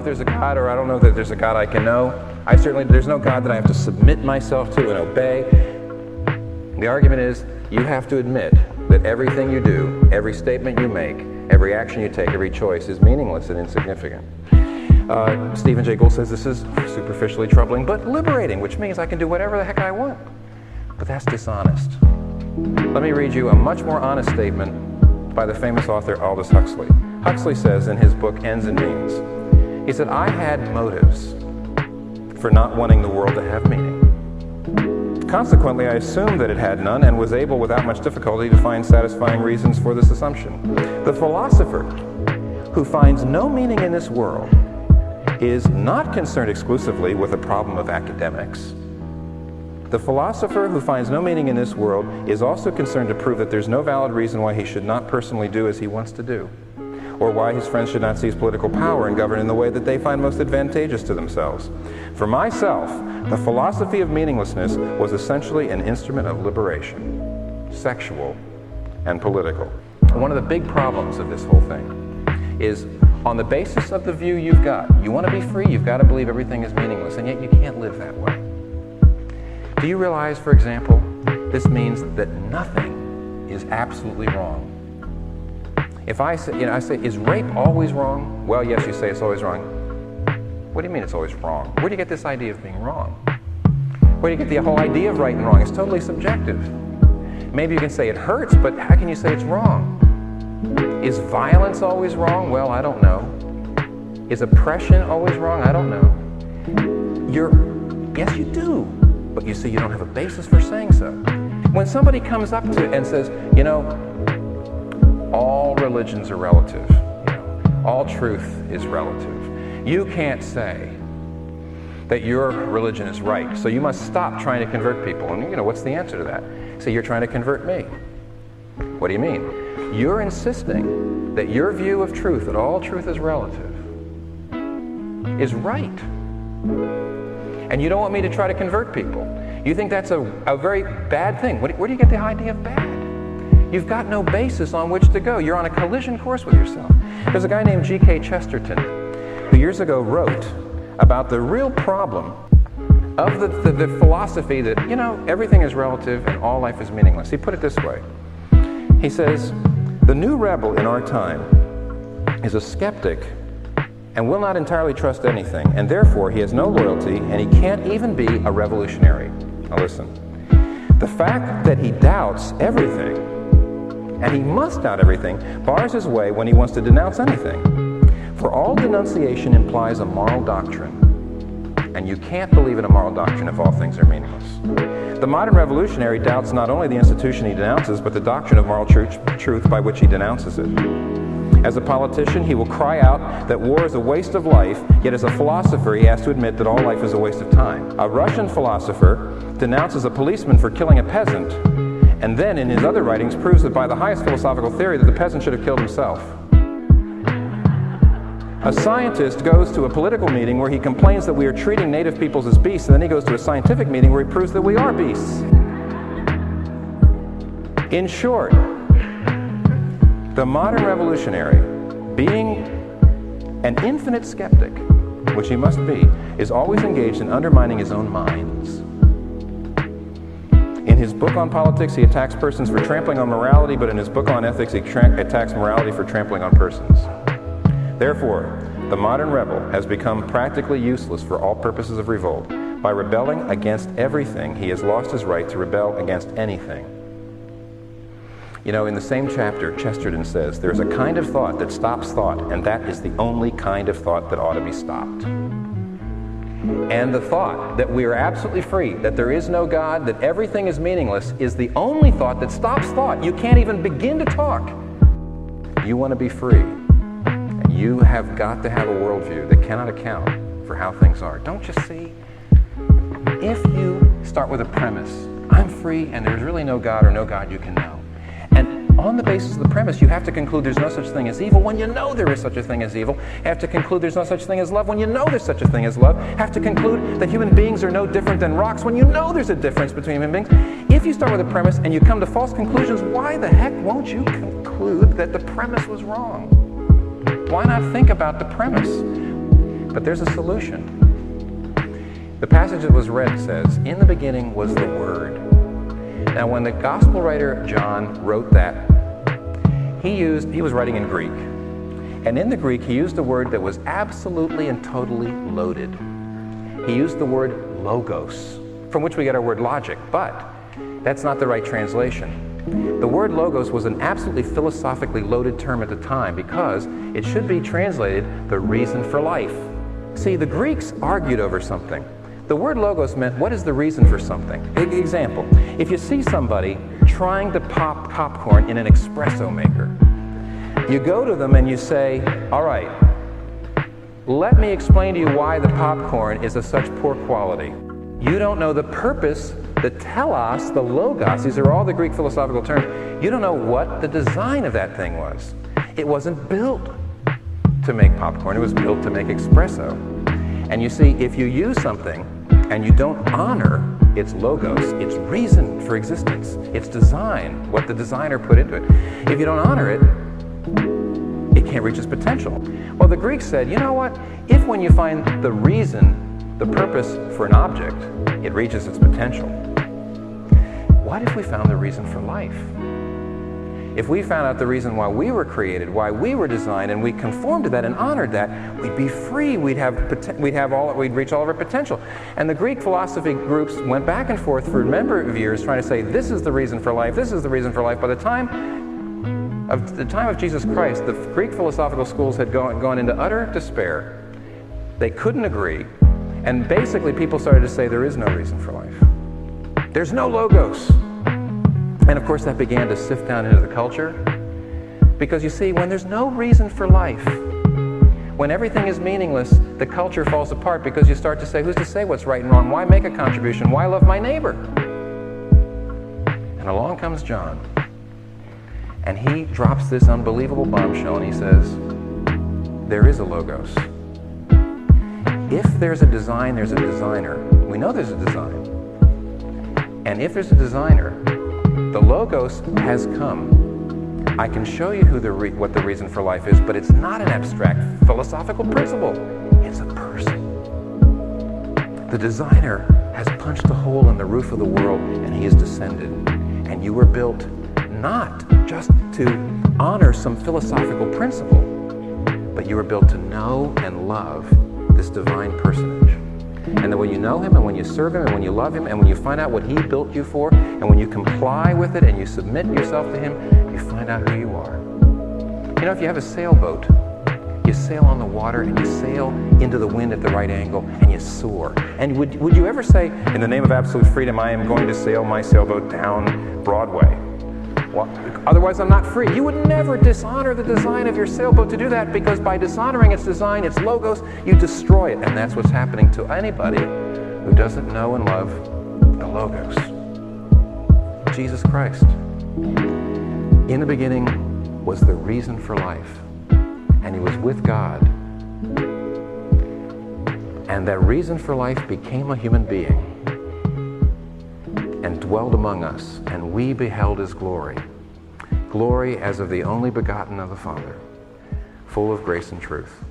there's a God, or I don't know that there's a God I can know. There's no God that I have to submit myself to and obey. The argument is, you have to admit that everything you do, every statement you make, every action you take, every choice is meaningless and insignificant. Stephen Jay Gould says this is superficially troubling, but liberating, which means I can do whatever the heck I want. But that's dishonest. Let me read you a much more honest statement by the famous author Aldous Huxley. Huxley says in his book, Ends and Means, he said, I had motives for not wanting the world to have meaning. Consequently, I assumed that it had none and was able without much difficulty to find satisfying reasons for this assumption. The philosopher who finds no meaning in this world is not concerned exclusively with the problem of academics. The philosopher who finds no meaning in this world is also concerned to prove that there's no valid reason why he should not personally do as he wants to do, or why his friends should not seize political power and govern in the way that they find most advantageous to themselves. For myself, the philosophy of meaninglessness was essentially an instrument of liberation, sexual and political. One of the big problems of this whole thing is, on the basis of the view you've got, you want to be free, you've got to believe everything is meaningless, and yet you can't live that way. Do you realize, for example, this means that nothing is absolutely wrong? If I say, is rape always wrong? Well, yes, you say it's always wrong. What do you mean it's always wrong? Where do you get this idea of being wrong? Where do you get the whole idea of right and wrong? It's totally subjective. Maybe you can say it hurts, but how can you say it's wrong? Is violence always wrong? Well, I don't know. Is oppression always wrong? I don't know. Yes, you do. But you see, you don't have a basis for saying so. When somebody comes up to and says, you know, all religions are relative. All truth is relative. You can't say that your religion is right, so you must stop trying to convert people. And what's the answer to that? Say, you're trying to convert me. What do you mean? You're insisting that your view of truth, that all truth is relative, is right. And you don't want me to try to convert people. You think that's a very bad thing. Where do you get the idea of bad? You've got no basis on which to go. You're on a collision course with yourself. There's a guy named G.K. Chesterton who years ago wrote about the real problem of the philosophy that, everything is relative and all life is meaningless. He put it this way. He says, the new rebel in our time is a skeptic and will not entirely trust anything, and therefore he has no loyalty and he can't even be a revolutionary. Now listen, the fact that he doubts everything, and he must doubt everything, bars his way when he wants to denounce anything. For all denunciation implies a moral doctrine, and you can't believe in a moral doctrine if all things are meaningless. The modern revolutionary doubts not only the institution he denounces, but the doctrine of moral truth by which he denounces it. As a politician, he will cry out that war is a waste of life, yet as a philosopher, he has to admit that all life is a waste of time. A Russian philosopher denounces a policeman for killing a peasant, and then in his other writings proves that by the highest philosophical theory that the peasant should have killed himself. A scientist goes to a political meeting where he complains that we are treating native peoples as beasts, and then he goes to a scientific meeting where he proves that we are beasts. In short, the modern revolutionary, being an infinite skeptic, which he must be, is always engaged in undermining his own minds. In his book on politics, he attacks persons for trampling on morality, but in his book on ethics, he attacks morality for trampling on persons. Therefore, the modern rebel has become practically useless for all purposes of revolt. By rebelling against everything, he has lost his right to rebel against anything. In the same chapter, Chesterton says, there's a kind of thought that stops thought, and that is the only kind of thought that ought to be stopped. And the thought that we are absolutely free, that there is no God, that everything is meaningless, is the only thought that stops thought. You can't even begin to talk. You want to be free. And you have got to have a worldview that cannot account for how things are. Don't you see? If you start with a premise, I'm free and there's really no God or no God you can know. And on the basis of the premise, you have to conclude there's no such thing as evil when you know there is such a thing as evil. You have to conclude there's no such thing as love when you know there's such a thing as love. You have to conclude that human beings are no different than rocks when you know there's a difference between human beings. If you start with a premise and you come to false conclusions, why the heck won't you conclude that the premise was wrong? Why not think about the premise? but there's a solution. The passage that was read says, "In the beginning was the Word." Now, when the gospel writer John wrote that, he was writing in Greek. And in the Greek, he used a word that was absolutely and totally loaded. He used the word logos, from which we get our word logic, but that's not the right translation. The word logos was an absolutely philosophically loaded term at the time because it should be translated the reason for life. See, the Greeks argued over something. The word logos meant what is the reason for something. Example, if you see somebody trying to pop popcorn in an espresso maker, you go to them and you say, "All right, let me explain to you why the popcorn is of such poor quality." You don't know the purpose, the telos, the logos, these are all the Greek philosophical terms. You don't know what the design of that thing was. It wasn't built to make popcorn, it was built to make espresso. And you see, if you use something and you don't honor its logos, its reason for existence, its design, what the designer put into it, if you don't honor it, it can't reach its potential. Well, the Greeks said, you know what? If when you find the reason, the purpose for an object, it reaches its potential, what if we found the reason for life? If we found out the reason why we were created, why we were designed, and we conformed to that and honored that, we'd be free. We'd reach all of our potential. And the Greek philosophy groups went back and forth for a number of years trying to say, this is the reason for life, this is the reason for life. By the time of Jesus Christ, the Greek philosophical schools had gone into utter despair. They couldn't agree. And basically people started to say there is no reason for life. There's no logos. And of course that began to sift down into the culture. Because you see, when there's no reason for life, when everything is meaningless, the culture falls apart because you start to say, who's to say what's right and wrong? Why make a contribution? Why love my neighbor? And along comes John. And he drops this unbelievable bombshell and he says, there is a logos. If there's a design, there's a designer. We know there's a design. And if there's a designer, the logos has come. I can show you what the reason for life is, but it's not an abstract philosophical principle. It's a person. The designer has punched a hole in the roof of the world and he has descended. And you were built not just to honor some philosophical principle, but you were built to know and love this divine personage. And that when you know him and when you serve him and when you love him and when you find out what he built you for and when you comply with it and you submit yourself to him, you find out who you are. You know, if you have a sailboat, you sail on the water and you sail into the wind at the right angle and you soar. And would you ever say, in the name of absolute freedom, I am going to sail my sailboat down Broadway? Well, otherwise I'm not free. You would never dishonor the design of your sailboat to do that, because by dishonoring its design, its logos, you destroy it. And that's what's happening to anybody who doesn't know and love the logos. Jesus Christ. In the beginning was the reason for life, and he was with God. And that reason for life became a human being and dwelled among us, and we beheld his glory. Glory as of the only begotten of the Father, full of grace and truth.